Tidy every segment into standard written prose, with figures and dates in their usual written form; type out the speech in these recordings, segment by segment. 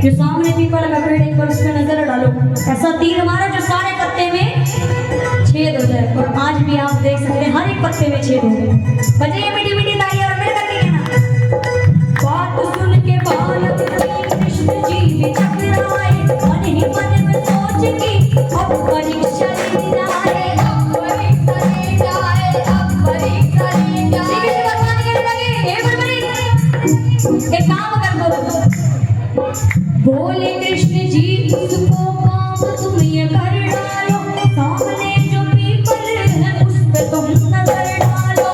जो सामने पीपल का पेड़ एक बार उसमें नजर डालो, ऐसा तीर मारो जो सारे पत्ते में छेद हो जाए। और आज भी आप देख सकते हैं हर एक पत्ते में छेद हो गए। बजाइए मीठी मीठी तालियां और मेरे करके कहना, बात सुन के बालक कृष्ण जी विचक्राए, मन ही मन में सोच की अब परीक्षा ले जाए, अब परीक्षा ले जाए, अब परीक्षा ले जाए। श्री कृष्ण भगवान कहने लगे, हे बड़बड़ी एक काम कर दो। बोले कृष्ण जी उसको काम तुम ये कर डालो, सामने जो पीपल है उस पे तुम नजर डालो।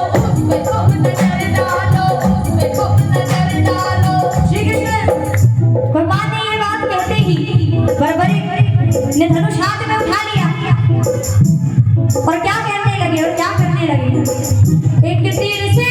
भागने लगे। एक तीर से